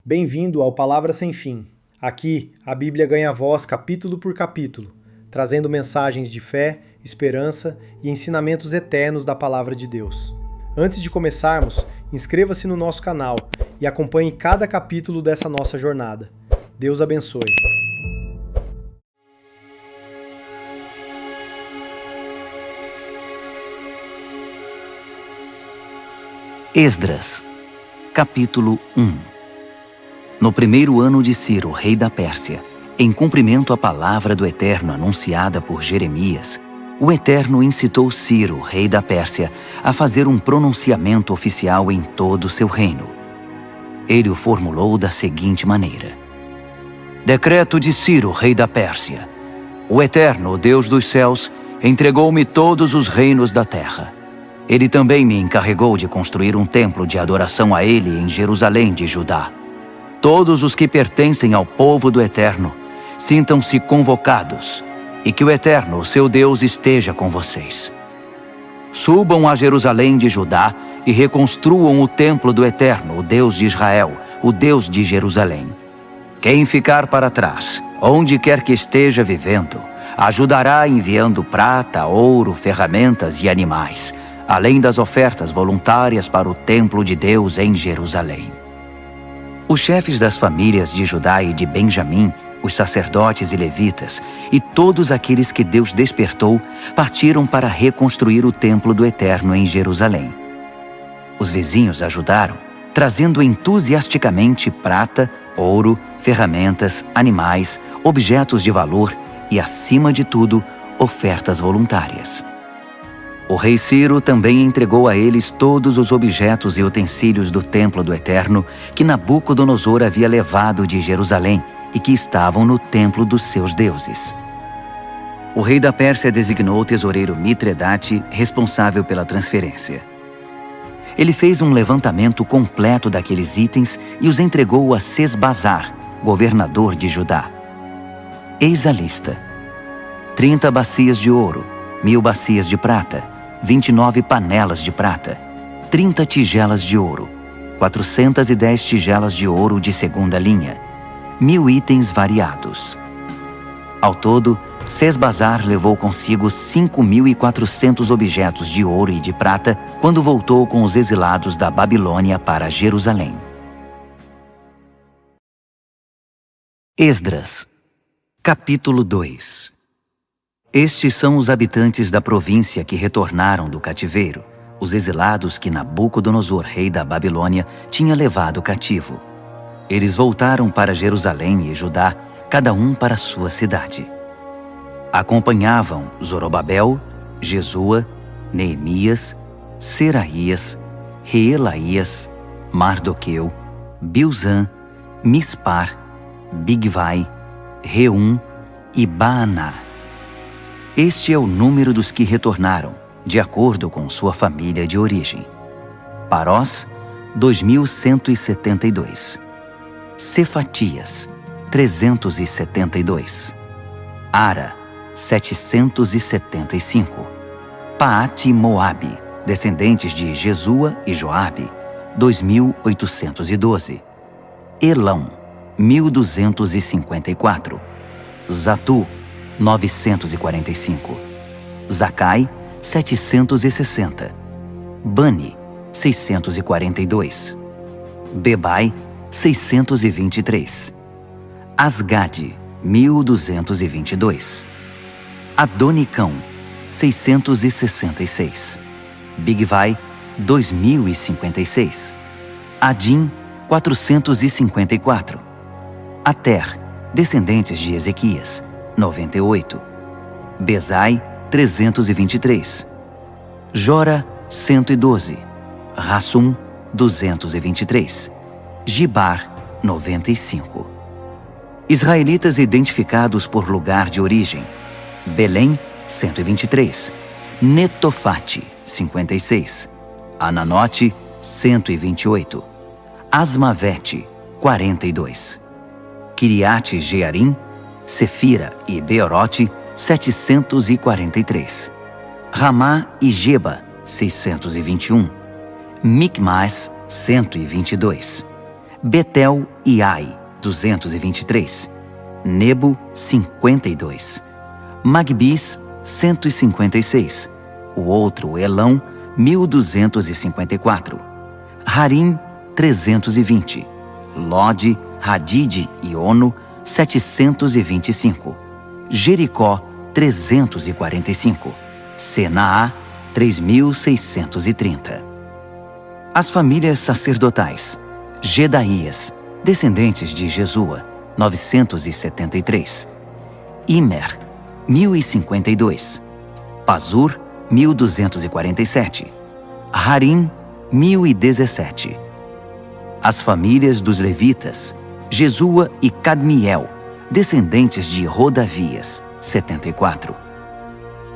Bem-vindo ao Palavra Sem Fim. Aqui, a Bíblia ganha voz capítulo por capítulo, trazendo mensagens de fé, esperança e ensinamentos eternos da Palavra de Deus. Antes de começarmos, inscreva-se no nosso canal e acompanhe cada capítulo dessa nossa jornada. Deus abençoe. Esdras, capítulo 1. No primeiro ano de Ciro, rei da Pérsia, em cumprimento à palavra do Eterno anunciada por Jeremias, o Eterno incitou Ciro, rei da Pérsia, a fazer um pronunciamento oficial em todo o seu reino. Ele o formulou da seguinte maneira: Decreto de Ciro, rei da Pérsia. O Eterno, o Deus dos céus, entregou-me todos os reinos da terra. Ele também me encarregou de construir um templo de adoração a ele em Jerusalém de Judá. Todos os que pertencem ao povo do Eterno, sintam-se convocados, e que o Eterno, seu Deus, esteja com vocês. Subam a Jerusalém de Judá e reconstruam o templo do Eterno, o Deus de Israel, o Deus de Jerusalém. Quem ficar para trás, onde quer que esteja vivendo, ajudará enviando prata, ouro, ferramentas e animais, além das ofertas voluntárias para o templo de Deus em Jerusalém. Os chefes das famílias de Judá e de Benjamim, os sacerdotes e levitas, e todos aqueles que Deus despertou, partiram para reconstruir o templo do Eterno em Jerusalém. Os vizinhos ajudaram, trazendo entusiasticamente prata, ouro, ferramentas, animais, objetos de valor e, acima de tudo, ofertas voluntárias. O rei Ciro também entregou a eles todos os objetos e utensílios do templo do Eterno que Nabucodonosor havia levado de Jerusalém e que estavam no templo dos seus deuses. O rei da Pérsia designou o tesoureiro Mitredate responsável pela transferência. Ele fez um levantamento completo daqueles itens e os entregou a Sesbazar, governador de Judá. Eis a lista: 30 bacias de ouro, 1000 bacias de prata, 29 panelas de prata, 30 tigelas de ouro, 410 tigelas de ouro de segunda linha, 1000 itens variados. Ao todo, Sesbazar levou consigo 5.400 objetos de ouro e de prata quando voltou com os exilados da Babilônia para Jerusalém. Esdras, capítulo 2. Estes são os habitantes da província que retornaram do cativeiro, os exilados que Nabucodonosor, rei da Babilônia, tinha levado cativo. Eles voltaram para Jerusalém e Judá, cada um para sua cidade. Acompanhavam Zorobabel, Jesua, Neemias, Seraías, Reelaías, Mardoqueu, Bilzã, Mispar, Bigvai, Reum e Baaná. Este é o número dos que retornaram, de acordo com sua família de origem. Parós, 2.172. Cefatias, 372. Ara, 775. Paate Moabe, descendentes de Jesua e Joabe, 2.812. Elão, 1.254. Zatu, 945. Zacai, 760. Bani, 642. Bebai, 623. Asgade, 1.222. Adonicão, 666. Bigvai, 2.056. Adim, 454. Ater, descendentes de Ezequias, 98. Bezai, 323. Jora, 112. Rassum, 223. Gibar, 95. Israelitas identificados por lugar de origem: Belém, 123. Netofate, 56. Ananote, 128. Asmavete, 42. Kiriate Jearim, Sefira e Beerote, 743. Ramá e Geba, 621. Micmas, 122. Betel e Ai, 223. Nebo, 52. Magbis, 156. O outro, Elão, 1254. Harim, 320. Lode, Hadide e Ono, 725. Jericó, 345. Senaá, 3630. As famílias sacerdotais: Gedaías, descendentes de Jesua, 973. Imer, 1052. Pazur, 1247. Harim, 1017. As famílias dos levitas: Jesua e Cadmiel, descendentes de Rodavias, 74.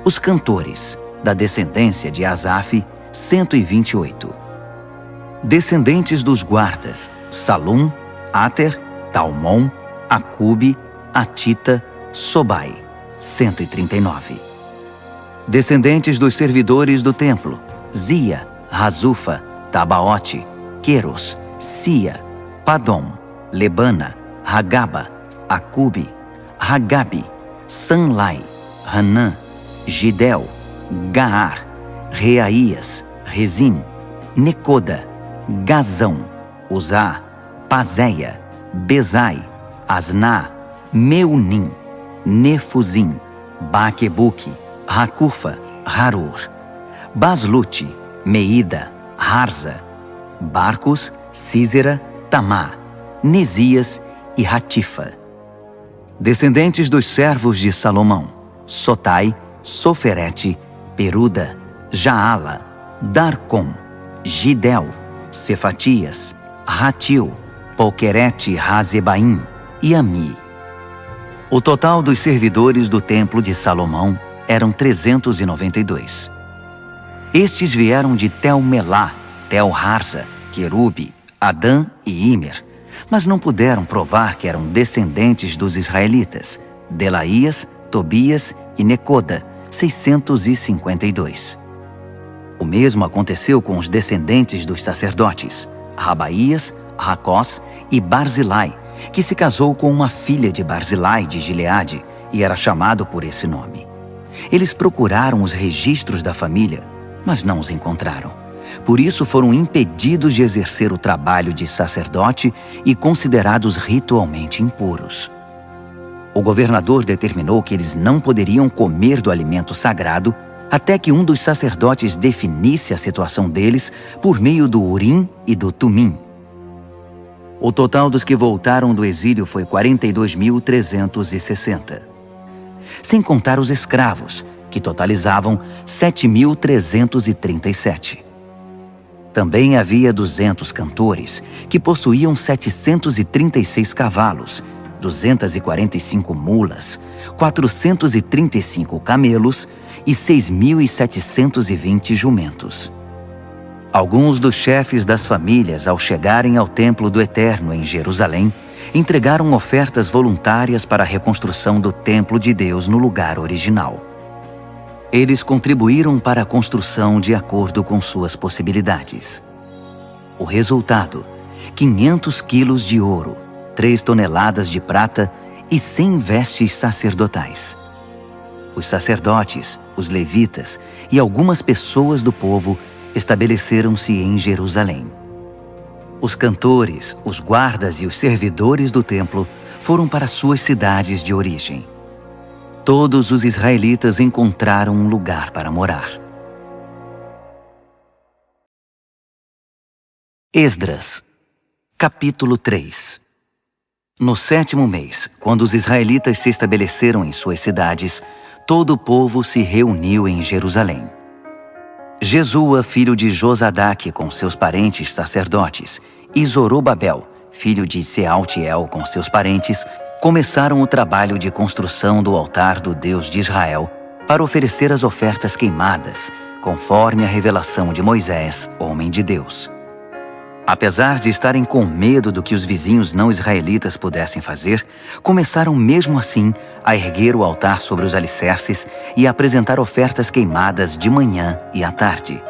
Os cantores, da descendência de Asaf, 128. Descendentes dos guardas: Salum, Ater, Talmon, Acube, Atita, Sobai, 139. Descendentes dos servidores do templo: Zia, Razufa, Tabaote, Queros, Sia, Padom, Lebana, Hagaba, Acube, Hagabe, Sanlai, Hanã, Gidel, Gaar, Reaías, Rezim, Necoda, Gazão, Uzá, Pazéia, Bezai, Asná, Meunim, Nefuzim, Baquebuque, Racufa, Harur, Baslute, Meida, Harza, Barcos, Císera, Tamá, Nesias e Ratifa. Descendentes dos servos de Salomão: Sotai, Soferete, Peruda, Jaala, Darcom, Gidel, Cefatias, Ratil, Polquerete, Razebaim e Ami. O total dos servidores do templo de Salomão eram 392. Estes vieram de Tel-Melá, Tel-Harza, Querube, Adã e Imer, mas não puderam provar que eram descendentes dos israelitas: Delaías, Tobias e Necoda, 652. O mesmo aconteceu com os descendentes dos sacerdotes: Rabaías, Racós e Barzilai, que se casou com uma filha de Barzilai de Gileade e era chamado por esse nome. Eles procuraram os registros da família, mas não os encontraram. Por isso foram impedidos de exercer o trabalho de sacerdote e considerados ritualmente impuros. O governador determinou que eles não poderiam comer do alimento sagrado até que um dos sacerdotes definisse a situação deles por meio do Urim e do Tumim. O total dos que voltaram do exílio foi 42.360. Sem contar os escravos, que totalizavam 7.337. Também havia 200 cantores, que possuíam 736 cavalos, 245 mulas, 435 camelos e 6.720 jumentos. Alguns dos chefes das famílias, ao chegarem ao templo do Eterno em Jerusalém, entregaram ofertas voluntárias para a reconstrução do templo de Deus no lugar original. Eles contribuíram para a construção de acordo com suas possibilidades. O resultado: 500 quilos de ouro, 3 toneladas de prata e 100 vestes sacerdotais. Os sacerdotes, os levitas e algumas pessoas do povo estabeleceram-se em Jerusalém. Os cantores, os guardas e os servidores do templo foram para suas cidades de origem. Todos os israelitas encontraram um lugar para morar. Esdras, capítulo 3. No 7º mês, quando os israelitas se estabeleceram em suas cidades, todo o povo se reuniu em Jerusalém. Jesua, filho de Josadaque, com seus parentes sacerdotes, e Zorobabel, filho de Sealtiel, com seus parentes, começaram o trabalho de construção do altar do Deus de Israel para oferecer as ofertas queimadas, conforme a revelação de Moisés, homem de Deus. Apesar de estarem com medo do que os vizinhos não israelitas pudessem fazer, começaram mesmo assim a erguer o altar sobre os alicerces e a apresentar ofertas queimadas de manhã e à tarde.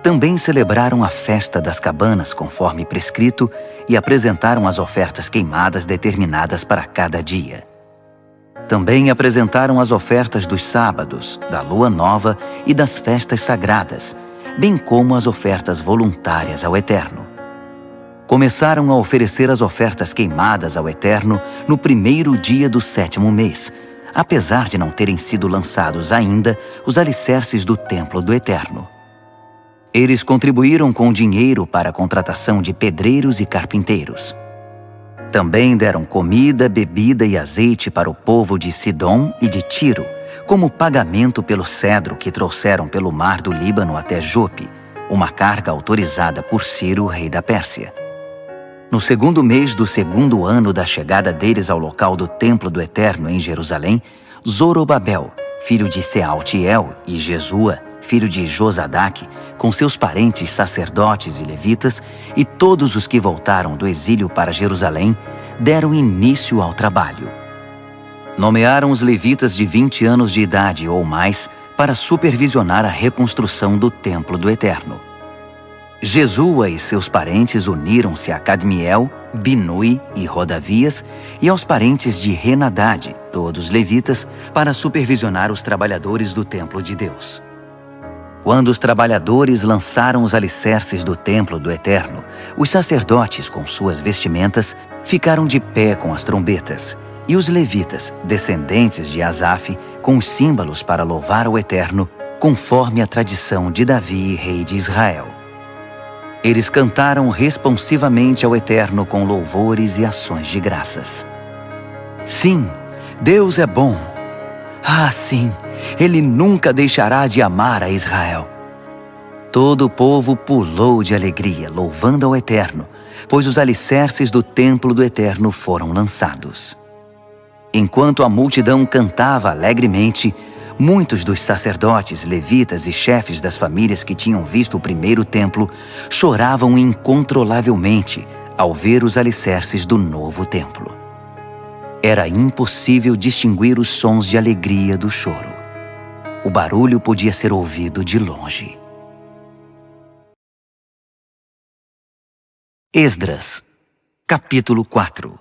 Também celebraram a festa das cabanas conforme prescrito e apresentaram as ofertas queimadas determinadas para cada dia. Também apresentaram as ofertas dos sábados, da lua nova e das festas sagradas, bem como as ofertas voluntárias ao Eterno. Começaram a oferecer as ofertas queimadas ao Eterno no primeiro dia do 7º mês, apesar de não terem sido lançados ainda os alicerces do templo do Eterno. Eles contribuíram com dinheiro para a contratação de pedreiros e carpinteiros. Também deram comida, bebida e azeite para o povo de Sidom e de Tiro, como pagamento pelo cedro que trouxeram pelo mar do Líbano até Jope, uma carga autorizada por Ciro, rei da Pérsia. No 2º mês do 2º ano da chegada deles ao local do templo do Eterno em Jerusalém, Zorobabel, filho de Sealtiel, e Jesua, filho de Josadaque, com seus parentes sacerdotes e levitas, e todos os que voltaram do exílio para Jerusalém, deram início ao trabalho. Nomearam os levitas de 20 anos de idade ou mais para supervisionar a reconstrução do templo do Eterno. Jesua e seus parentes uniram-se a Cadmiel, Binui e Rodavias e aos parentes de Henadade, todos levitas, para supervisionar os trabalhadores do templo de Deus. Quando os trabalhadores lançaram os alicerces do templo do Eterno, os sacerdotes, com suas vestimentas, ficaram de pé com as trombetas, e os levitas, descendentes de Asaf, com os símbolos para louvar o Eterno, conforme a tradição de Davi, rei de Israel. Eles cantaram responsivamente ao Eterno com louvores e ações de graças. Sim, Deus é bom. Ah, sim, Ele nunca deixará de amar a Israel. Todo o povo pulou de alegria, louvando ao Eterno, pois os alicerces do templo do Eterno foram lançados. Enquanto a multidão cantava alegremente, muitos dos sacerdotes, levitas e chefes das famílias que tinham visto o primeiro templo choravam incontrolavelmente ao ver os alicerces do novo templo. Era impossível distinguir os sons de alegria do choro. O barulho podia ser ouvido de longe. Esdras, capítulo 4.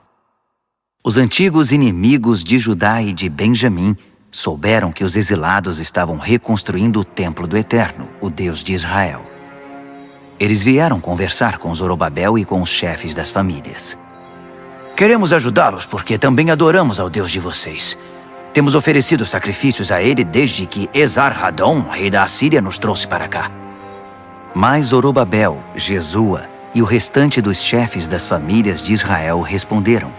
Os antigos inimigos de Judá e de Benjamim souberam que os exilados estavam reconstruindo o templo do Eterno, o Deus de Israel. Eles vieram conversar com Zorobabel e com os chefes das famílias. Queremos ajudá-los porque também adoramos ao Deus de vocês. Temos oferecido sacrifícios a ele desde que Esar-Hadon, rei da Assíria, nos trouxe para cá. Mas Zorobabel, Jesua e o restante dos chefes das famílias de Israel responderam: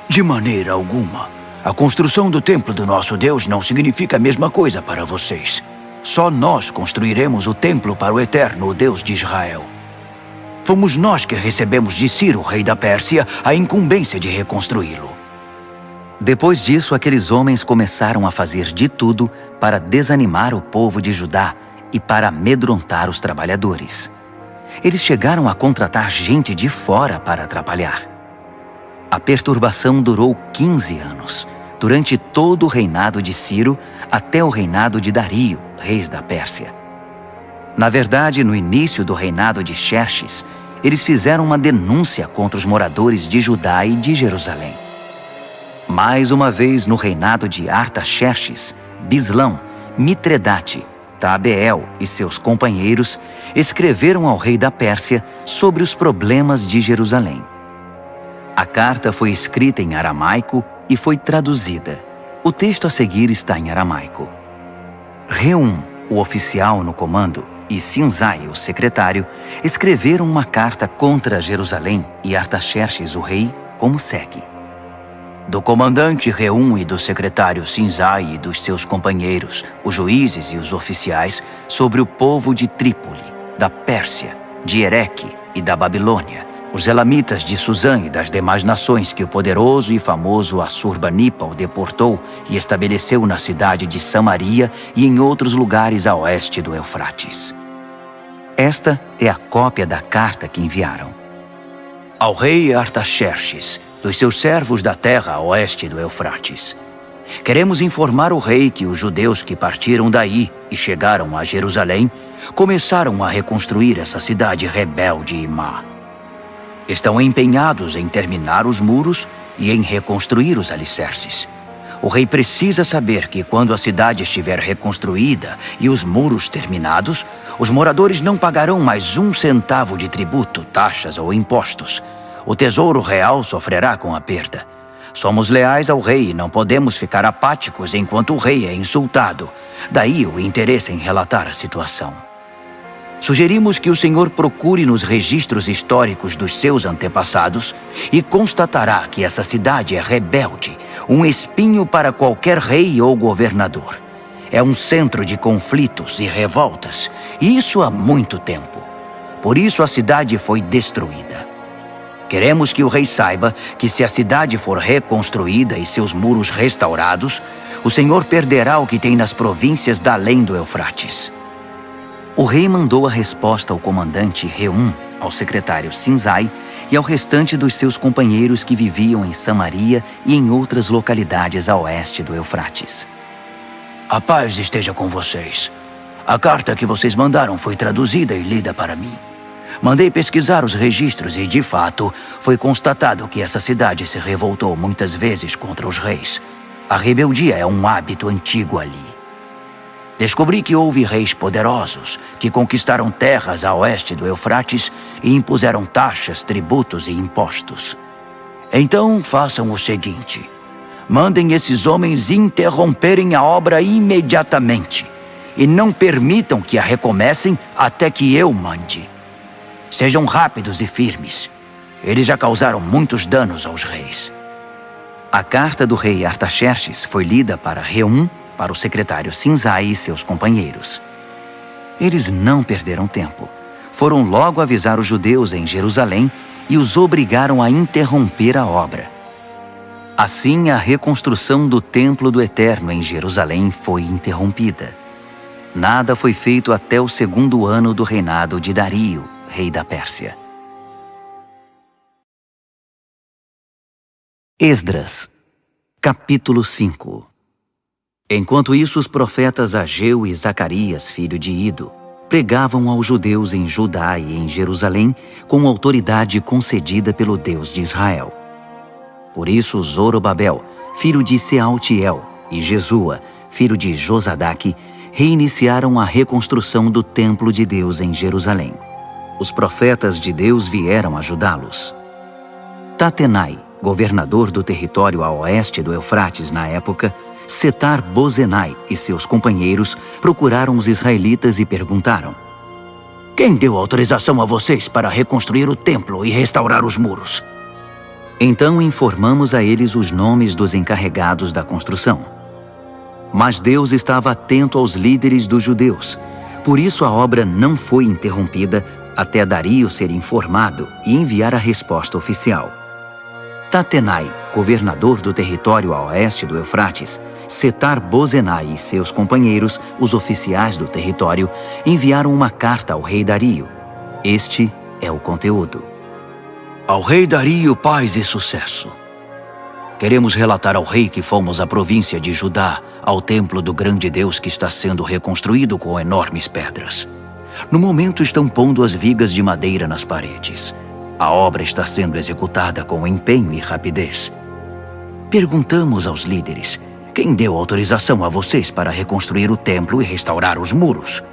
de maneira alguma. A construção do templo do nosso Deus não significa a mesma coisa para vocês. Só nós construiremos o templo para o Eterno, o Deus de Israel. Fomos nós que recebemos de Ciro, rei da Pérsia, a incumbência de reconstruí-lo. Depois disso, aqueles homens começaram a fazer de tudo para desanimar o povo de Judá e para amedrontar os trabalhadores. Eles chegaram a contratar gente de fora para atrapalhar. A perturbação durou 15 anos, durante todo o reinado de Ciro até o reinado de Dario, rei da Pérsia. Na verdade, no início do reinado de Xerxes, eles fizeram uma denúncia contra os moradores de Judá e de Jerusalém. Mais uma vez, no reinado de Artaxerxes, Bislão, Mitredate, Tabeel e seus companheiros escreveram ao rei da Pérsia sobre os problemas de Jerusalém. A carta foi escrita em aramaico e foi traduzida. O texto a seguir está em aramaico. Reum, o oficial no comando, e Sinzai, o secretário, escreveram uma carta contra Jerusalém e Artaxerxes, o rei, como segue. Do comandante Reum e do secretário Sinzai e dos seus companheiros, os juízes e os oficiais, sobre o povo de Trípoli, da Pérsia, de Ereque e da Babilônia, os elamitas de Suzã e das demais nações que o poderoso e famoso Assurbanipal deportou e estabeleceu na cidade de Samaria e em outros lugares a oeste do Eufrates. Esta é a cópia da carta que enviaram. Ao rei Artaxerxes, dos seus servos da terra a oeste do Eufrates. Queremos informar o rei que os judeus que partiram daí e chegaram a Jerusalém começaram a reconstruir essa cidade rebelde e má. Estão empenhados em terminar os muros e em reconstruir os alicerces. O rei precisa saber que quando a cidade estiver reconstruída e os muros terminados, os moradores não pagarão mais 1 centavo de tributo, taxas ou impostos. O tesouro real sofrerá com a perda. Somos leais ao rei e não podemos ficar apáticos enquanto o rei é insultado. Daí o interesse em relatar a situação. Sugerimos que o senhor procure nos registros históricos dos seus antepassados e constatará que essa cidade é rebelde, um espinho para qualquer rei ou governador. É um centro de conflitos e revoltas, e isso há muito tempo. Por isso a cidade foi destruída. Queremos que o rei saiba que se a cidade for reconstruída e seus muros restaurados, o senhor perderá o que tem nas províncias da além do Eufrates. O rei mandou a resposta ao comandante Reum, ao secretário Sinzai e ao restante dos seus companheiros que viviam em Samaria e em outras localidades a oeste do Eufrates. A paz esteja com vocês. A carta que vocês mandaram foi traduzida e lida para mim. Mandei pesquisar os registros e, de fato, foi constatado que essa cidade se revoltou muitas vezes contra os reis. A rebeldia é um hábito antigo ali. Descobri que houve reis poderosos que conquistaram terras a oeste do Eufrates e impuseram taxas, tributos e impostos. Então façam o seguinte: mandem esses homens interromperem a obra imediatamente e não permitam que a recomecem até que eu mande. Sejam rápidos e firmes. Eles já causaram muitos danos aos reis. A carta do rei Artaxerxes foi lida para Reum, para o secretário Sinzai e seus companheiros. Eles não perderam tempo. Foram logo avisar os judeus em Jerusalém e os obrigaram a interromper a obra. Assim, a reconstrução do Templo do Eterno em Jerusalém foi interrompida. Nada foi feito até o 2º ano do reinado de Dario, rei da Pérsia. Esdras, capítulo 5. Enquanto isso, os profetas Ageu e Zacarias, filho de Ido, pregavam aos judeus em Judá e em Jerusalém com autoridade concedida pelo Deus de Israel. Por isso, Zorobabel, filho de Sealtiel, e Jesua, filho de Josadaque, reiniciaram a reconstrução do templo de Deus em Jerusalém. Os profetas de Deus vieram ajudá-los. Tatenai, governador do território a oeste do Eufrates na época, Setar-Bozenai e seus companheiros procuraram os israelitas e perguntaram: quem deu autorização a vocês para reconstruir o templo e restaurar os muros? Então informamos a eles os nomes dos encarregados da construção. Mas Deus estava atento aos líderes dos judeus, por isso a obra não foi interrompida até Dario ser informado e enviar a resposta oficial. Tatenai, governador do território a oeste do Eufrates, Setar-Bozenai e seus companheiros, os oficiais do território, enviaram uma carta ao rei Dario. Este é o conteúdo. Ao rei Dario, paz e sucesso. Queremos relatar ao rei que fomos à província de Judá, ao templo do grande Deus que está sendo reconstruído com enormes pedras. No momento estão pondo as vigas de madeira nas paredes. A obra está sendo executada com empenho e rapidez. Perguntamos aos líderes: quem deu autorização a vocês para reconstruir o templo e restaurar os muros?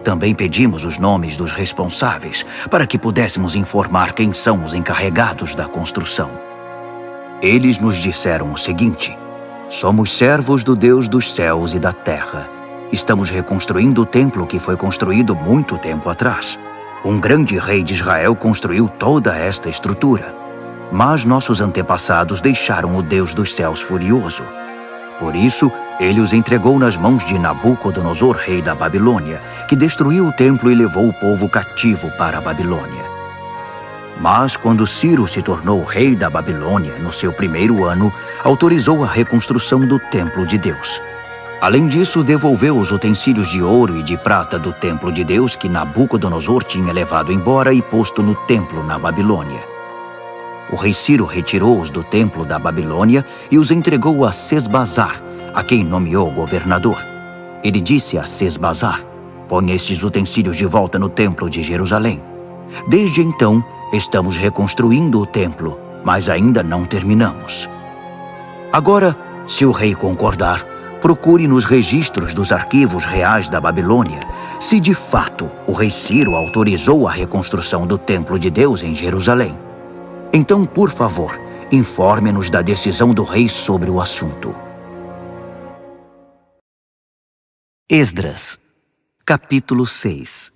Também pedimos os nomes dos responsáveis para que pudéssemos informar quem são os encarregados da construção. Eles nos disseram o seguinte: somos servos do Deus dos céus e da terra. Estamos reconstruindo o templo que foi construído muito tempo atrás. Um grande rei de Israel construiu toda esta estrutura. Mas nossos antepassados deixaram o Deus dos céus furioso. Por isso, ele os entregou nas mãos de Nabucodonosor, rei da Babilônia, que destruiu o templo e levou o povo cativo para a Babilônia. Mas quando Ciro se tornou rei da Babilônia, no seu 1º ano, autorizou a reconstrução do templo de Deus. Além disso, devolveu os utensílios de ouro e de prata do templo de Deus que Nabucodonosor tinha levado embora e posto no templo na Babilônia. O rei Ciro retirou-os do templo da Babilônia e os entregou a Sesbazar, a quem nomeou governador. Ele disse a Sesbazar: Ponha estes utensílios de volta no templo de Jerusalém. Desde então, estamos reconstruindo o templo, mas ainda não terminamos. Agora, se o rei concordar, procure nos registros dos arquivos reais da Babilônia se de fato o rei Ciro autorizou a reconstrução do templo de Deus em Jerusalém. Então, por favor, informe-nos da decisão do rei sobre o assunto. Esdras, capítulo 6.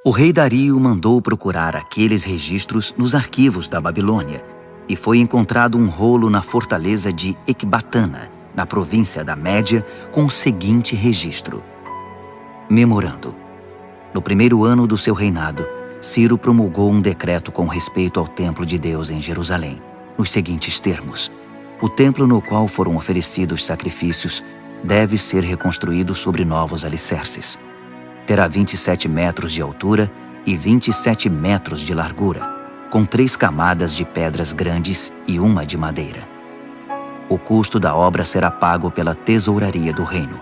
O rei Dario mandou procurar aqueles registros nos arquivos da Babilônia, e foi encontrado um rolo na fortaleza de Ecbatana, na província da Média, com o seguinte registro. Memorando. No primeiro ano do seu reinado, Ciro promulgou um decreto com respeito ao templo de Deus em Jerusalém, nos seguintes termos. O templo no qual foram oferecidos sacrifícios deve ser reconstruído sobre novos alicerces. Terá 27 metros de altura e 27 metros de largura, com 3 camadas de pedras grandes e uma de madeira. O custo da obra será pago pela tesouraria do reino.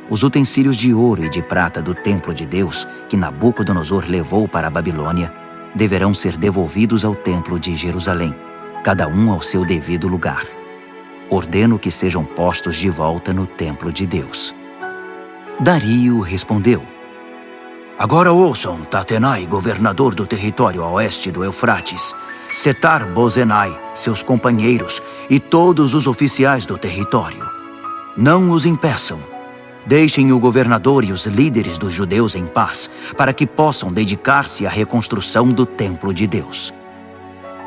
Os utensílios de ouro e de prata do templo de Deus, que Nabucodonosor levou para a Babilônia, deverão ser devolvidos ao templo de Jerusalém, cada um ao seu devido lugar. Ordeno que sejam postos de volta no templo de Deus. Dario respondeu. Agora ouçam, Tatenai, governador do território a oeste do Eufrates, Setar-Bozenai, seus companheiros e todos os oficiais do território. Não os impeçam. Deixem o governador e os líderes dos judeus em paz, para que possam dedicar-se à reconstrução do templo de Deus.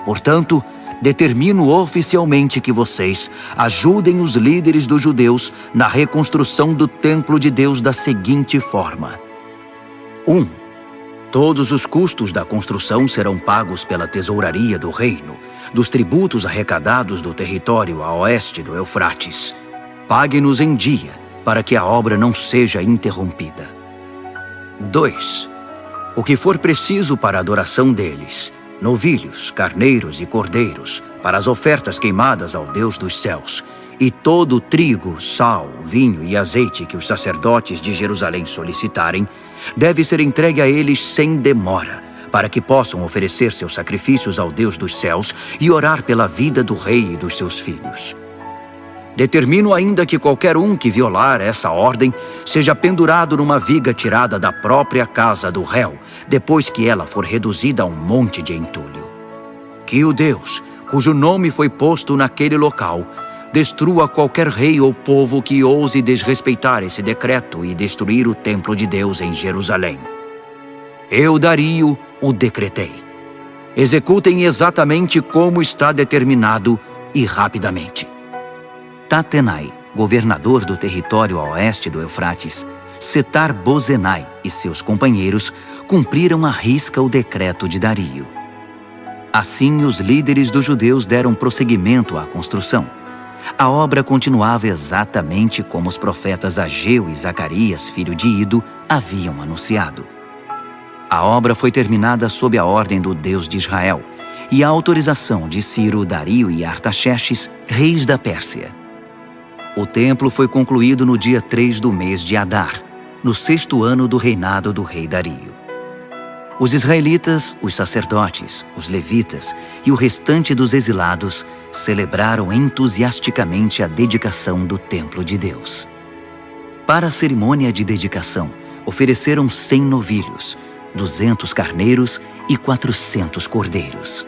Portanto, determino oficialmente que vocês ajudem os líderes dos judeus na reconstrução do templo de Deus da seguinte forma. 1. Todos os custos da construção serão pagos pela tesouraria do reino, dos tributos arrecadados do território a oeste do Eufrates. Pague-nos em dia, para que a obra não seja interrompida. 2. O que for preciso para a adoração deles, novilhos, carneiros e cordeiros, para as ofertas queimadas ao Deus dos céus, e todo o trigo, sal, vinho e azeite que os sacerdotes de Jerusalém solicitarem, deve ser entregue a eles sem demora, para que possam oferecer seus sacrifícios ao Deus dos céus e orar pela vida do rei e dos seus filhos. Determino ainda que qualquer um que violar essa ordem seja pendurado numa viga tirada da própria casa do réu, depois que ela for reduzida a um monte de entulho. Que o Deus, cujo nome foi posto naquele local, destrua qualquer rei ou povo que ouse desrespeitar esse decreto e destruir o templo de Deus em Jerusalém. Eu, Dario, o decretei. Executem exatamente como está determinado e rapidamente. Tatenai, governador do território a oeste do Eufrates, Setar-Bozenai e seus companheiros cumpriram à risca o decreto de Dario. Assim, os líderes dos judeus deram prosseguimento à construção. A obra continuava exatamente como os profetas Ageu e Zacarias, filho de Ido, haviam anunciado. A obra foi terminada sob a ordem do Deus de Israel e a autorização de Ciro, Dario e Artaxerxes, reis da Pérsia. O templo foi concluído no dia 3 do mês de Adar, no 6º ano do reinado do rei Dario. Os israelitas, os sacerdotes, os levitas e o restante dos exilados celebraram entusiasticamente a dedicação do templo de Deus. Para a cerimônia de dedicação, ofereceram 100 novilhos, 200 carneiros e 400 cordeiros.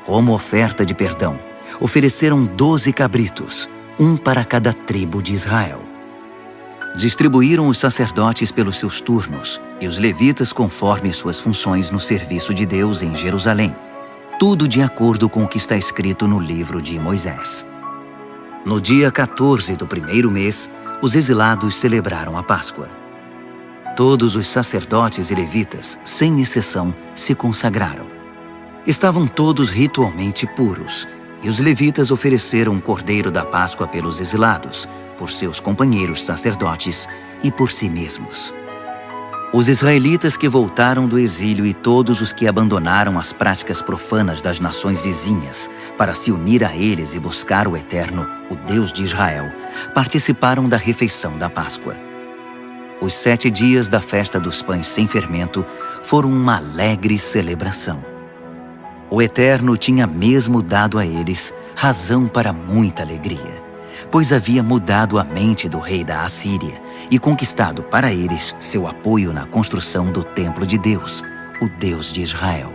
Como oferta de perdão, ofereceram 12 cabritos, um para cada tribo de Israel. Distribuíram os sacerdotes pelos seus turnos e os levitas conforme suas funções no serviço de Deus em Jerusalém, tudo de acordo com o que está escrito no livro de Moisés. No dia 14 do primeiro mês, os exilados celebraram a Páscoa. Todos os sacerdotes e levitas, sem exceção, se consagraram. Estavam todos ritualmente puros, e os levitas ofereceram um cordeiro da Páscoa pelos exilados, por seus companheiros sacerdotes e por si mesmos. Os israelitas que voltaram do exílio e todos os que abandonaram as práticas profanas das nações vizinhas para se unir a eles e buscar o Eterno, o Deus de Israel, participaram da refeição da Páscoa. os 7 dias da festa dos pães sem fermento foram uma alegre celebração. O Eterno tinha mesmo dado a eles razão para muita alegria, pois havia mudado a mente do rei da Assíria e conquistado para eles seu apoio na construção do templo de Deus, o Deus de Israel.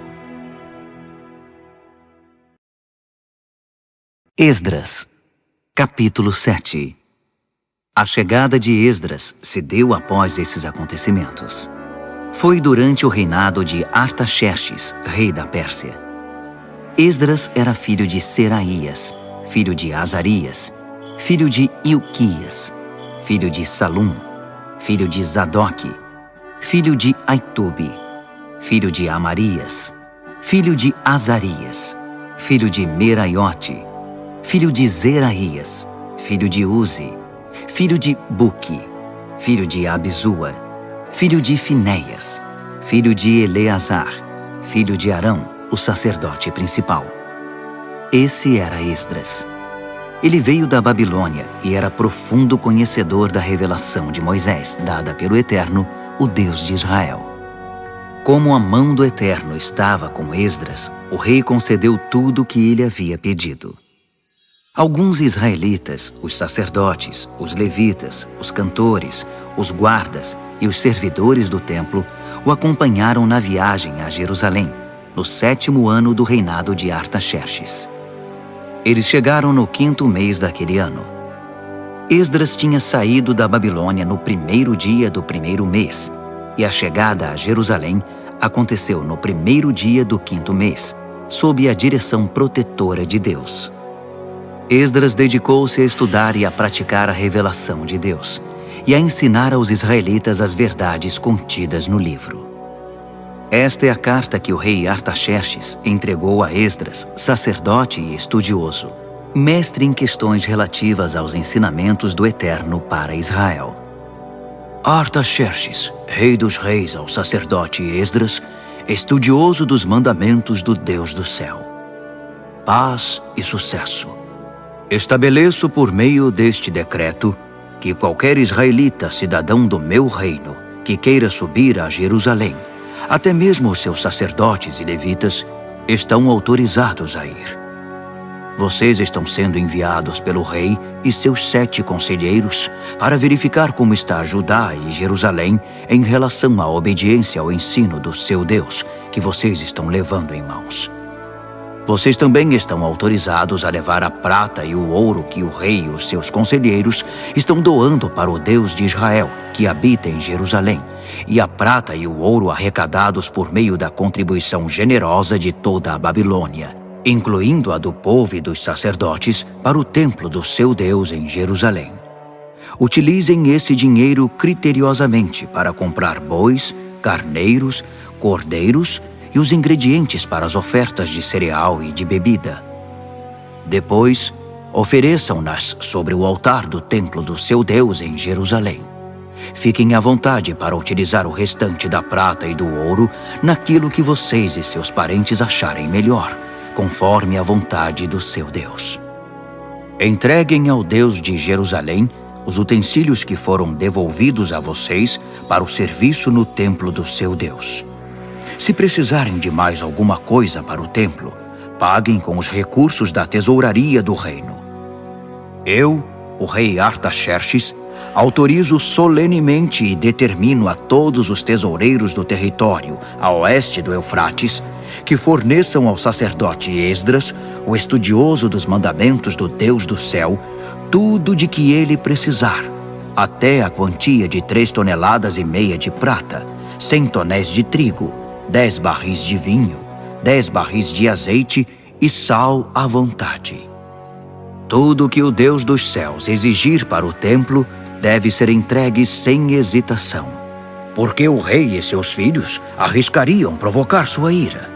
Esdras, capítulo 7. A chegada de Esdras se deu após esses acontecimentos. Foi durante o reinado de Artaxerxes, rei da Pérsia. Esdras era filho de Seraías, filho de Azarias, filho de Ilquias, filho de Salum, filho de Zadoque, filho de Aitube, filho de Amarias, filho de Azarias, filho de Meraiote, filho de Zeraías, filho de Uzi, filho de Buque, filho de Abizua, filho de Finéias, filho de Eleazar, filho de Arão, o sacerdote principal. Esse era Esdras. Ele veio da Babilônia e era profundo conhecedor da revelação de Moisés, dada pelo Eterno, o Deus de Israel. Como a mão do Eterno estava com Esdras, o rei concedeu tudo o que ele havia pedido. Alguns israelitas, os sacerdotes, os levitas, os cantores, os guardas e os servidores do templo o acompanharam na viagem a Jerusalém, no 7º ano do reinado de Artaxerxes. Eles chegaram no 5º mês daquele ano. Esdras tinha saído da Babilônia no 1º dia do 1º mês, e a chegada a Jerusalém aconteceu no 1º dia do 5º mês, sob a direção protetora de Deus. Esdras dedicou-se a estudar e a praticar a revelação de Deus, e a ensinar aos israelitas as verdades contidas no livro. Esta é a carta que o rei Artaxerxes entregou a Esdras, sacerdote e estudioso, mestre em questões relativas aos ensinamentos do Eterno para Israel. Artaxerxes, rei dos reis, ao sacerdote Esdras, estudioso dos mandamentos do Deus do céu. Paz e sucesso. Estabeleço por meio deste decreto que qualquer israelita cidadão do meu reino que queira subir a Jerusalém, até mesmo os seus sacerdotes e levitas, estão autorizados a ir. Vocês estão sendo enviados pelo rei e seus 7 conselheiros para verificar como está Judá e Jerusalém em relação à obediência ao ensino do seu Deus, que vocês estão levando em mãos. Vocês também estão autorizados a levar a prata e o ouro que o rei e os seus conselheiros estão doando para o Deus de Israel, que habita em Jerusalém, e a prata e o ouro arrecadados por meio da contribuição generosa de toda a Babilônia, incluindo a do povo e dos sacerdotes, para o templo do seu Deus em Jerusalém. Utilizem esse dinheiro criteriosamente para comprar bois, carneiros, cordeiros e os ingredientes para as ofertas de cereal e de bebida. Depois, ofereçam-nas sobre o altar do templo do seu Deus em Jerusalém. Fiquem à vontade para utilizar o restante da prata e do ouro naquilo que vocês e seus parentes acharem melhor, conforme a vontade do seu Deus. Entreguem ao Deus de Jerusalém os utensílios que foram devolvidos a vocês para o serviço no templo do seu Deus. Se precisarem de mais alguma coisa para o templo, paguem com os recursos da tesouraria do reino. Eu, o rei Artaxerxes, autorizo solenemente e determino a todos os tesoureiros do território a oeste do Eufrates que forneçam ao sacerdote Esdras, o estudioso dos mandamentos do Deus do céu, tudo de que ele precisar, até a quantia de 3,5 toneladas de prata, 100 tonéis de trigo, 10 barris de vinho, 10 barris de azeite e sal à vontade. Tudo o que o Deus dos céus exigir para o templo deve ser entregue sem hesitação, porque o rei e seus filhos arriscariam provocar sua ira.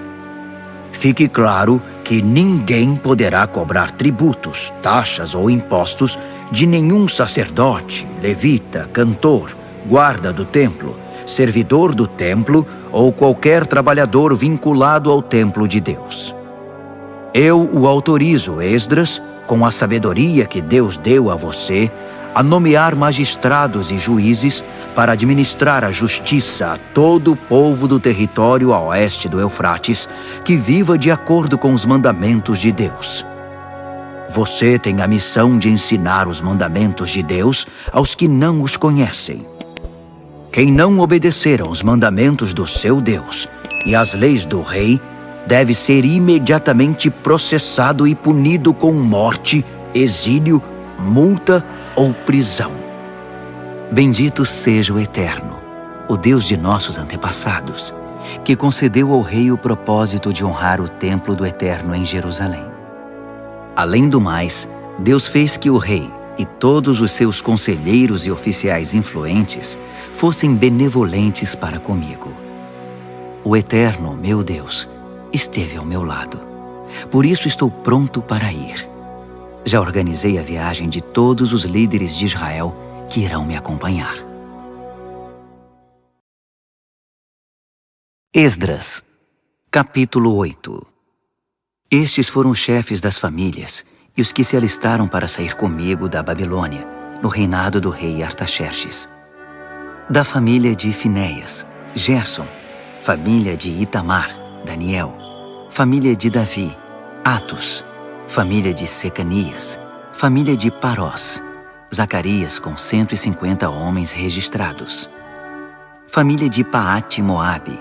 Fique claro que ninguém poderá cobrar tributos, taxas ou impostos de nenhum sacerdote, levita, cantor, guarda do templo, servidor do templo ou qualquer trabalhador vinculado ao templo de Deus. Eu o autorizo, Esdras, com a sabedoria que Deus deu a você, a nomear magistrados e juízes para administrar a justiça a todo o povo do território a oeste do Eufrates, que viva de acordo com os mandamentos de Deus. Você tem a missão de ensinar os mandamentos de Deus aos que não os conhecem. Quem não obedecer aos mandamentos do seu Deus e às leis do rei, deve ser imediatamente processado e punido com morte, exílio, multa ou prisão. Bendito seja o Eterno, o Deus de nossos antepassados, que concedeu ao rei o propósito de honrar o templo do Eterno em Jerusalém. Além do mais, Deus fez que o rei e todos os seus conselheiros e oficiais influentes fossem benevolentes para comigo. O Eterno, meu Deus, esteve ao meu lado. Por isso estou pronto para ir. Já organizei a viagem de todos os líderes de Israel que irão me acompanhar. Esdras, capítulo 8. Estes foram os chefes das famílias e os que se alistaram para sair comigo da Babilônia, no reinado do rei Artaxerxes. Da família de Finéias, Gerson; família de Itamar, Daniel; família de Davi, Atos; família de Secanias; família de Parós, Zacarias com 150 homens registrados; família de Paate-Moabe,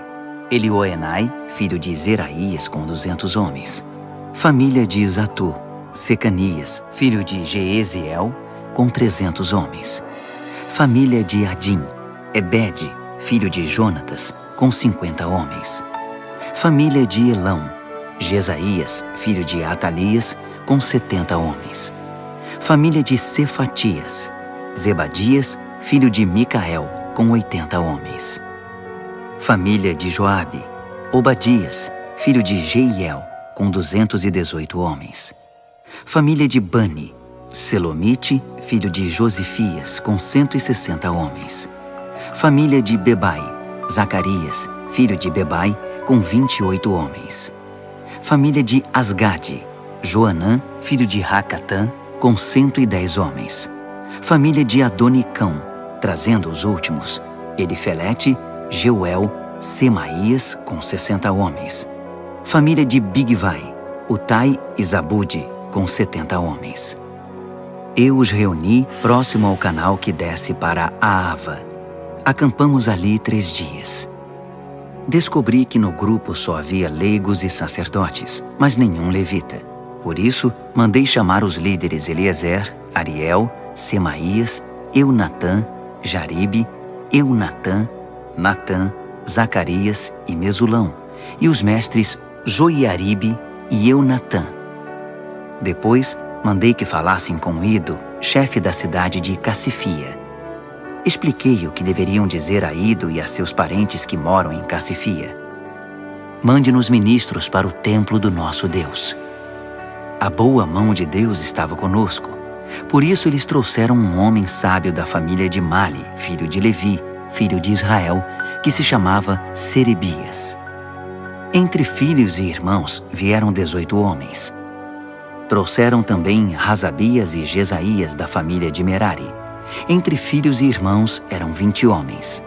Elioenai, filho de Zeraías com 200 homens; família de Zatu, Secanias, filho de Jeeziel, com 300 homens; família de Adim, Ebede, filho de Jonatas, com 50 homens; família de Elão, Jesaías, filho de Atalias, com 70 homens; família de Cefatias, Zebadias, filho de Micael, com 80 homens; família de Joabe, Obadias, filho de Jeiel, com 218 homens; família de Bani, Selomite, filho de Josifias, com 160 homens; família de Bebai, Zacarias, filho de Bebai, com 28 homens; família de Asgade, Joanã, filho de Racatã, com 110 homens; família de Adonicão, trazendo os últimos, Elifelete, Jeuel, Semaías, com 60 homens; família de Bigvai, Utai e Zabude, com 70 homens. Eu os reuni próximo ao canal que desce para Aava. Acampamos ali 3 dias. Descobri que no grupo só havia leigos e sacerdotes, mas nenhum levita. Por isso, mandei chamar os líderes Eliezer, Ariel, Semaías, Eunatã, Jaribe, Eunatã, Natã, Zacarias e Mesulão, e os mestres Joiaribe e Eunatã. Depois, mandei que falassem com Ido, chefe da cidade de Cassifia. Expliquei o que deveriam dizer a Ido e a seus parentes que moram em Cassifia. Mande-nos ministros para o templo do nosso Deus. A boa mão de Deus estava conosco. Por isso eles trouxeram um homem sábio da família de Mali, filho de Levi, filho de Israel, que se chamava Serebias. Entre filhos e irmãos vieram 18 homens. Trouxeram também Razabias e Jesaías da família de Merari. Entre filhos e irmãos eram 20 homens.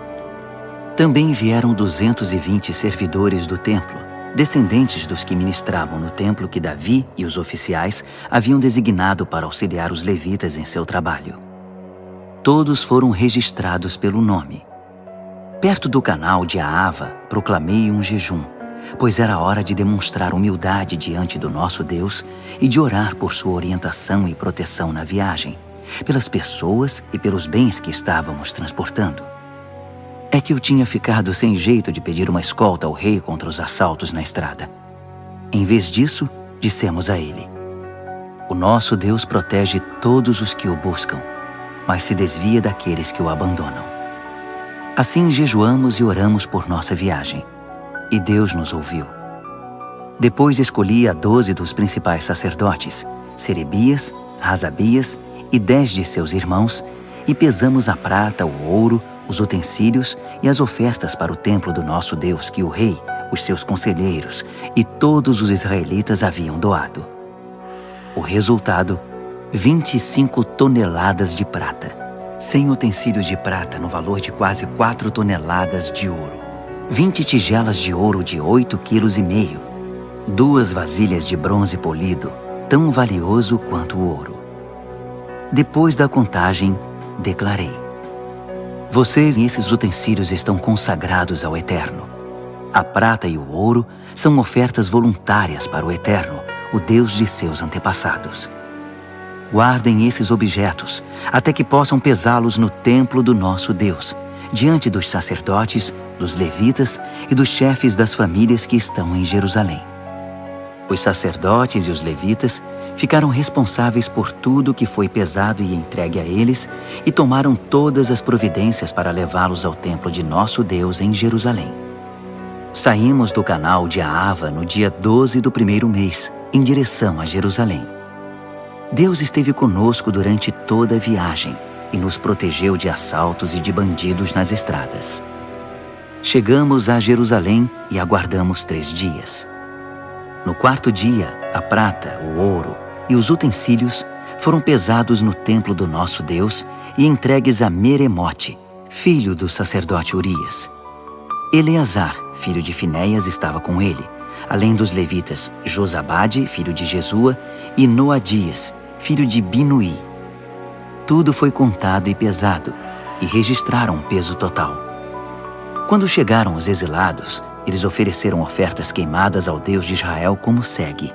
Também vieram 220 servidores do templo, descendentes dos que ministravam no templo que Davi e os oficiais haviam designado para auxiliar os levitas em seu trabalho. Todos foram registrados pelo nome. Perto do canal de Aava, proclamei um jejum, pois era hora de demonstrar humildade diante do nosso Deus e de orar por sua orientação e proteção na viagem, pelas pessoas e pelos bens que estávamos transportando. É que eu tinha ficado sem jeito de pedir uma escolta ao rei contra os assaltos na estrada. Em vez disso, dissemos a ele: o nosso Deus protege todos os que o buscam, mas se desvia daqueles que o abandonam. Assim jejuamos e oramos por nossa viagem, e Deus nos ouviu. Depois escolhi a 12 dos principais sacerdotes, Serebias, Razabias e 10 de seus irmãos, e pesamos a prata, o ouro, os utensílios e as ofertas para o templo do nosso Deus que o rei, os seus conselheiros e todos os israelitas haviam doado. O resultado 25 toneladas de prata, 100 utensílios de prata no valor de quase 4 toneladas de ouro, 20 tigelas de ouro de 8,5 kg, 2 vasilhas de bronze polido, tão valioso quanto o ouro. Depois da contagem, declarei: vocês e esses utensílios estão consagrados ao Eterno. A prata e o ouro são ofertas voluntárias para o Eterno, o Deus de seus antepassados. Guardem esses objetos até que possam pesá-los no templo do nosso Deus, diante dos sacerdotes, dos levitas e dos chefes das famílias que estão em Jerusalém. Os sacerdotes e os levitas ficaram responsáveis por tudo que foi pesado e entregue a eles e tomaram todas as providências para levá-los ao templo de nosso Deus em Jerusalém. Saímos do canal de Ahava no dia 12 do primeiro mês, em direção a Jerusalém. Deus esteve conosco durante toda a viagem e nos protegeu de assaltos e de bandidos nas estradas. Chegamos a Jerusalém e aguardamos 3 dias. No 4º dia, a prata, o ouro e os utensílios foram pesados no templo do nosso Deus e entregues a Meremote, filho do sacerdote Urias. Eleazar, filho de Finéias, estava com ele, além dos levitas Josabade, filho de Jesua, e Noadias, filho de Binuí. Tudo foi contado e pesado, e registraram o peso total. Quando chegaram os exilados, eles ofereceram ofertas queimadas ao Deus de Israel como segue: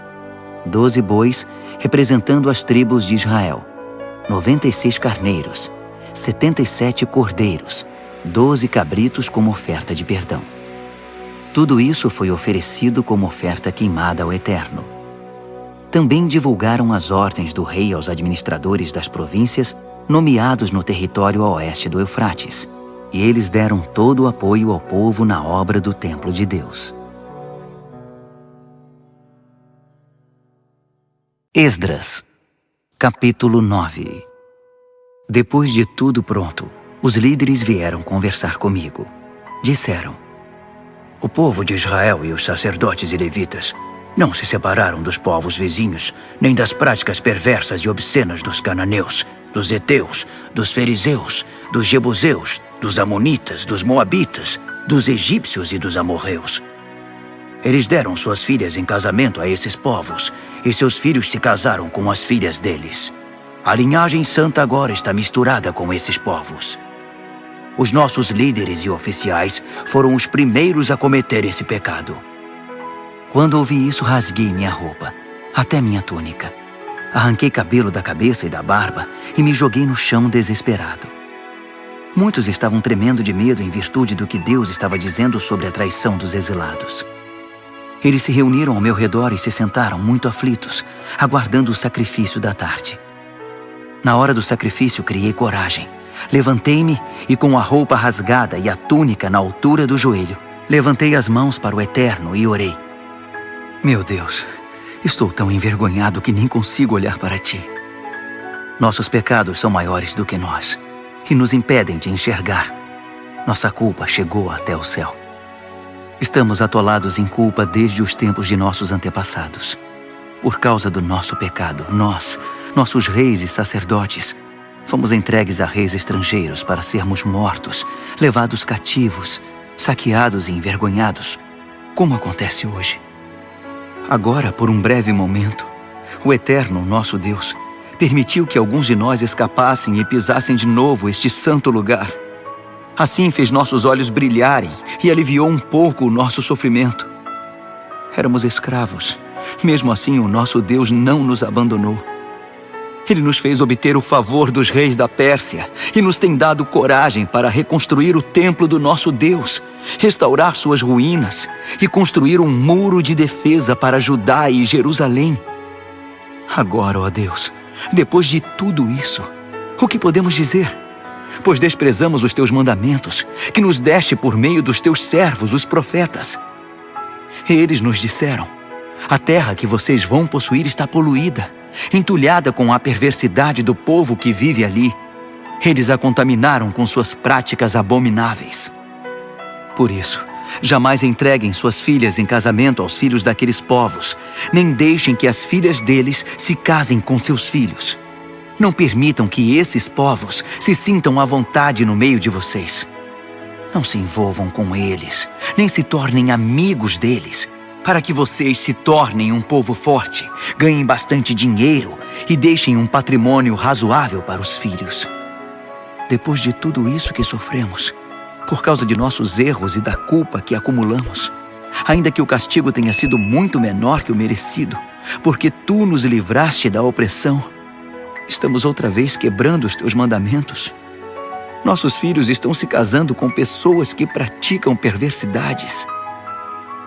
12 bois, representando as tribos de Israel, 96 carneiros, 77 cordeiros, 12 cabritos como oferta de perdão. Tudo isso foi oferecido como oferta queimada ao Eterno. Também divulgaram as ordens do rei aos administradores das províncias nomeados no território a oeste do Eufrates, e eles deram todo o apoio ao povo na obra do templo de Deus. Esdras, capítulo 9. Depois de tudo pronto, os líderes vieram conversar comigo. Disseram: o povo de Israel e os sacerdotes e levitas não se separaram dos povos vizinhos, nem das práticas perversas e obscenas dos cananeus, dos heteus, dos fariseus, dos jebuseus, dos amonitas, dos moabitas, dos egípcios e dos amorreus. Eles deram suas filhas em casamento a esses povos, e seus filhos se casaram com as filhas deles. A linhagem santa agora está misturada com esses povos. Os nossos líderes e oficiais foram os primeiros a cometer esse pecado. Quando ouvi isso, rasguei minha roupa, até minha túnica. Arranquei cabelo da cabeça e da barba e me joguei no chão desesperado. Muitos estavam tremendo de medo em virtude do que Deus estava dizendo sobre a traição dos exilados. Eles se reuniram ao meu redor e se sentaram muito aflitos, aguardando o sacrifício da tarde. Na hora do sacrifício, criei coragem. Levantei-me e, com a roupa rasgada e a túnica na altura do joelho, levantei as mãos para o Eterno e orei: meu Deus, estou tão envergonhado que nem consigo olhar para ti. Nossos pecados são maiores do que nós e nos impedem de enxergar. Nossa culpa chegou até o céu. Estamos atolados em culpa desde os tempos de nossos antepassados. Por causa do nosso pecado, nós, nossos reis e sacerdotes, fomos entregues a reis estrangeiros para sermos mortos, levados cativos, saqueados e envergonhados, como acontece hoje. Agora, por um breve momento, o Eterno, nosso Deus, permitiu que alguns de nós escapassem e pisassem de novo este santo lugar. Assim fez nossos olhos brilharem e aliviou um pouco o nosso sofrimento. Éramos escravos. Mesmo assim, o nosso Deus não nos abandonou. Ele nos fez obter o favor dos reis da Pérsia e nos tem dado coragem para reconstruir o templo do nosso Deus, restaurar suas ruínas e construir um muro de defesa para Judá e Jerusalém. Agora, ó Deus, depois de tudo isso, o que podemos dizer? Pois desprezamos os teus mandamentos, que nos deste por meio dos teus servos, os profetas. Eles nos disseram: a terra que vocês vão possuir está poluída, entulhada com a perversidade do povo que vive ali. Eles a contaminaram com suas práticas abomináveis. Por isso, jamais entreguem suas filhas em casamento aos filhos daqueles povos, nem deixem que as filhas deles se casem com seus filhos. Não permitam que esses povos se sintam à vontade no meio de vocês. Não se envolvam com eles, nem se tornem amigos deles, para que vocês se tornem um povo forte, ganhem bastante dinheiro e deixem um patrimônio razoável para os filhos. Depois de tudo isso que sofremos, por causa de nossos erros e da culpa que acumulamos, ainda que o castigo tenha sido muito menor que o merecido, porque tu nos livraste da opressão, estamos outra vez quebrando os teus mandamentos. Nossos filhos estão se casando com pessoas que praticam perversidades.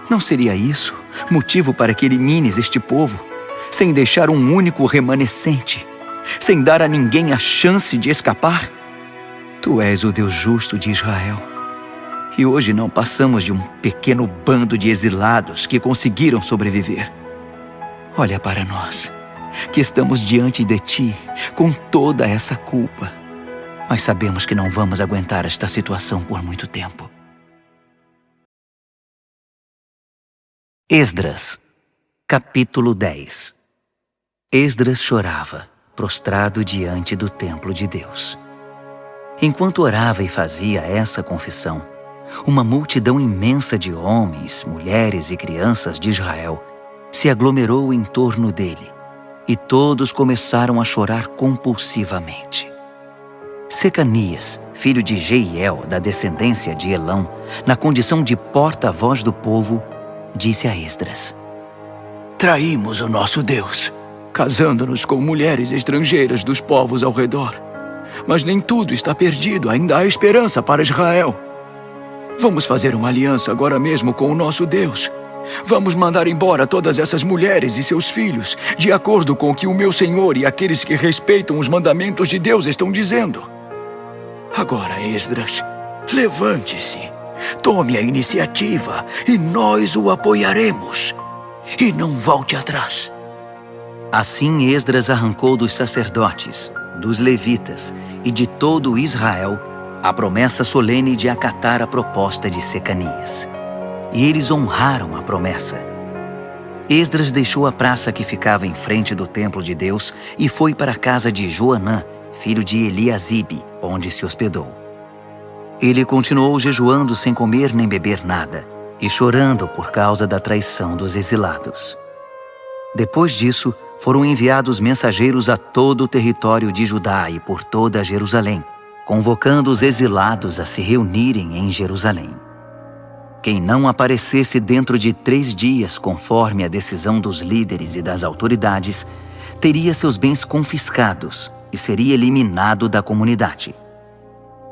Não seria isso motivo para que elimines este povo, sem deixar um único remanescente, sem dar a ninguém a chance de escapar? Tu és o Deus justo de Israel. E hoje não passamos de um pequeno bando de exilados que conseguiram sobreviver. Olha para nós, que estamos diante de ti com toda essa culpa. Mas sabemos que não vamos aguentar esta situação por muito tempo. Esdras, capítulo 10. Esdras chorava, prostrado diante do templo de Deus. Enquanto orava e fazia essa confissão, uma multidão imensa de homens, mulheres e crianças de Israel se aglomerou em torno dele, e todos começaram a chorar compulsivamente. Secanias, filho de Jeiel, da descendência de Elão, na condição de porta-voz do povo, disse a Esdras: Traímos o nosso Deus, casando-nos com mulheres estrangeiras dos povos ao redor. Mas nem tudo está perdido, ainda há esperança para Israel. Vamos fazer uma aliança agora mesmo com o nosso Deus. Vamos mandar embora todas essas mulheres e seus filhos, de acordo com o que o meu Senhor e aqueles que respeitam os mandamentos de Deus estão dizendo. Agora, Esdras, levante-se, tome a iniciativa e nós o apoiaremos. E não volte atrás. Assim Esdras arrancou dos sacerdotes, dos levitas e de todo Israel a promessa solene de acatar a proposta de Secanias. E eles honraram a promessa. Esdras deixou a praça que ficava em frente do templo de Deus e foi para a casa de Joanã, filho de Eliasibe, onde se hospedou. Ele continuou jejuando sem comer nem beber nada e chorando por causa da traição dos exilados. Depois disso, foram enviados mensageiros a todo o território de Judá e por toda Jerusalém, convocando os exilados a se reunirem em Jerusalém. Quem não aparecesse dentro de 3 dias, conforme a decisão dos líderes e das autoridades, teria seus bens confiscados e seria eliminado da comunidade.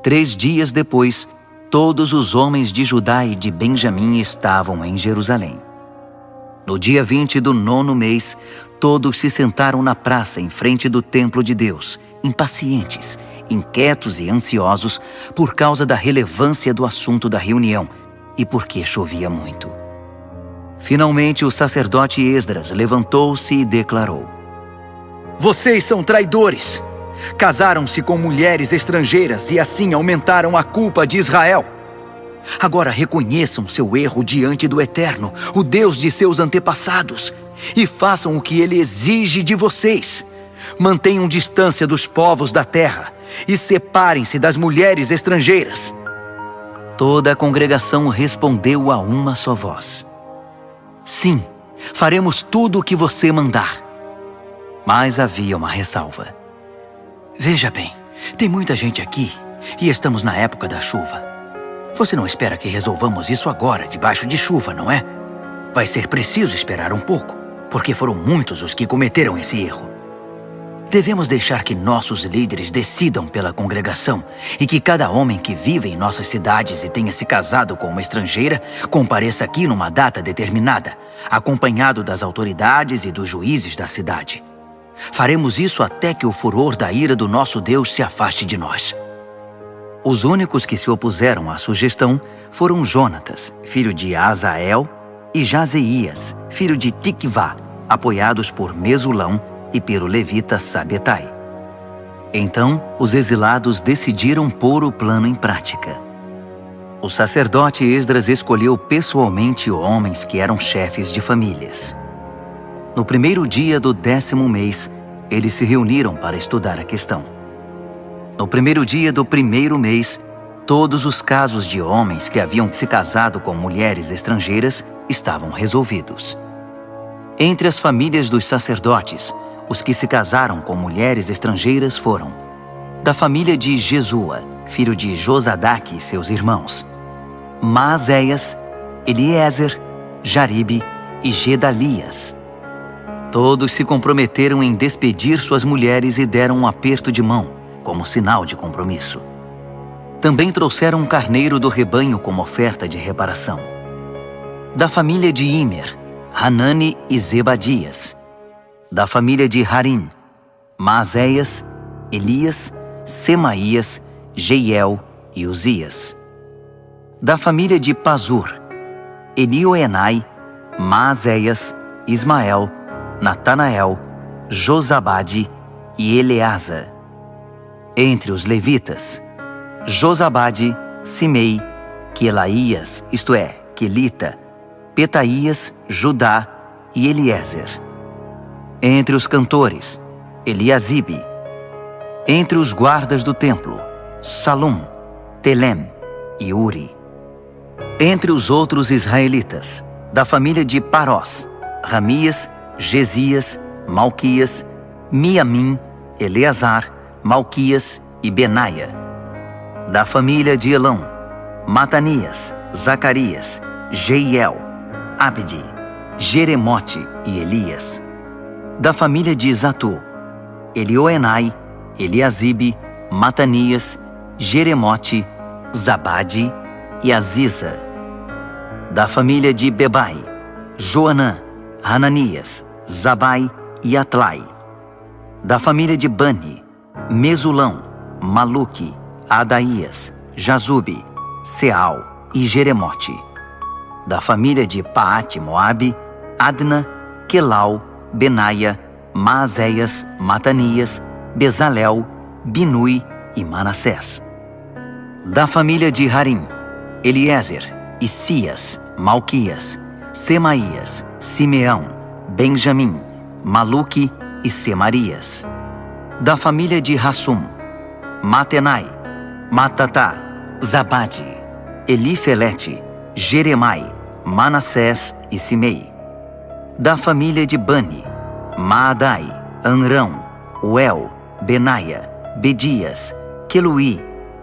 3 dias depois, todos os homens de Judá e de Benjamim estavam em Jerusalém. No dia 20 do 9º mês, todos se sentaram na praça em frente do templo de Deus, impacientes, inquietos e ansiosos por causa da relevância do assunto da reunião e porque chovia muito. Finalmente, o sacerdote Esdras levantou-se e declarou: Vocês são traidores! Casaram-se com mulheres estrangeiras e assim aumentaram a culpa de Israel. Agora reconheçam seu erro diante do Eterno, o Deus de seus antepassados, e façam o que ele exige de vocês. Mantenham distância dos povos da terra e separem-se das mulheres estrangeiras. Toda a congregação respondeu a uma só voz: Sim, faremos tudo o que você mandar. Mas havia uma ressalva. Veja bem, tem muita gente aqui e estamos na época da chuva. Você não espera que resolvamos isso agora, debaixo de chuva, não é? Vai ser preciso esperar um pouco, porque foram muitos os que cometeram esse erro. Devemos deixar que nossos líderes decidam pela congregação e que cada homem que vive em nossas cidades e tenha se casado com uma estrangeira compareça aqui numa data determinada, acompanhado das autoridades e dos juízes da cidade. Faremos isso até que o furor da ira do nosso Deus se afaste de nós. Os únicos que se opuseram à sugestão foram Jonatas, filho de Azael, e Jazeías, filho de Tiquivá, apoiados por Mesulão e pelo levita Sabetai. Então, os exilados decidiram pôr o plano em prática. O sacerdote Esdras escolheu pessoalmente homens que eram chefes de famílias. No primeiro dia do 10º mês, eles se reuniram para estudar a questão. No primeiro dia do primeiro mês, todos os casos de homens que haviam se casado com mulheres estrangeiras estavam resolvidos. Entre as famílias dos sacerdotes, os que se casaram com mulheres estrangeiras foram: da família de Jesua, filho de Josadaque e seus irmãos, Maazéias, Eliezer, Jaribe e Gedalias. Todos se comprometeram em despedir suas mulheres e deram um aperto de mão, como sinal de compromisso. Também trouxeram um carneiro do rebanho como oferta de reparação. Da família de Imer, Hanani e Zebadias. Da família de Harim, Maazéias, Elias, Semaías, Jeiel e Uzias. Da família de Pazur, Elioenai, Maazéias, Ismael, Natanael, Josabade e Eleasa. Entre os levitas, Josabade, Simei, Quelaías, isto é, Quelita, Petaías, Judá e Eliezer. Entre os cantores, Eliasibe. Entre os guardas do templo, Salum, Telem e Uri. Entre os outros israelitas, da família de Parós, Ramias, Gesias, Malquias, Miamim, Eleazar, Malquias e Benaia. Da família de Elão, Matanias, Zacarias, Jeiel, Abdi, Jeremote e Elias. Da família de Zatu, Elioenai, Eliasibe, Matanias, Jeremote, Zabade e Aziza. Da família de Bebai, Joanã, Hananias, Zabai e Atlai. Da família de Bani, Mesulão, Maluque, Adaías, Jazube, Seal e Jeremote. Da família de Paate Moabe, Adna, Quelau, Benaia, Maazéias, Matanias, Bezalel, Binui e Manassés. Da família de Harim, Eliezer, Isias, Malquias, Semaías, Simeão, Benjamim, Maluque e Semarias. Da família de Hassum, Matenai, Matatá, Zabade, Elifelete, Jeremai, Manassés e Simei. Da família de Bani, Maadai, Anrão, Uel, Benaia, Bedias, Queluí,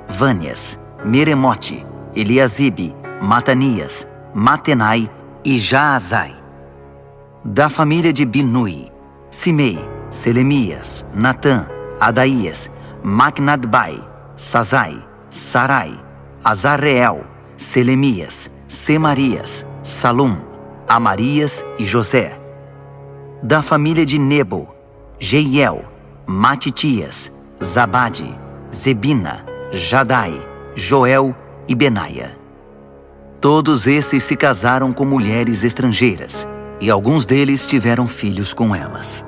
Vânias, Meremote, Eliasibe, Matanias, Matenai e Jaazai. Da família de Binui, Simei, Selemias, Natã, Adaías, Macnadbai, Sazai, Sarai, Azarreel, Selemias, Semarias, Salum, Amarias e José. Da família de Nebo, Jeiel, Matitias, Zabade, Zebina, Jadai, Joel e Benaia. Todos esses se casaram com mulheres estrangeiras, e alguns deles tiveram filhos com elas.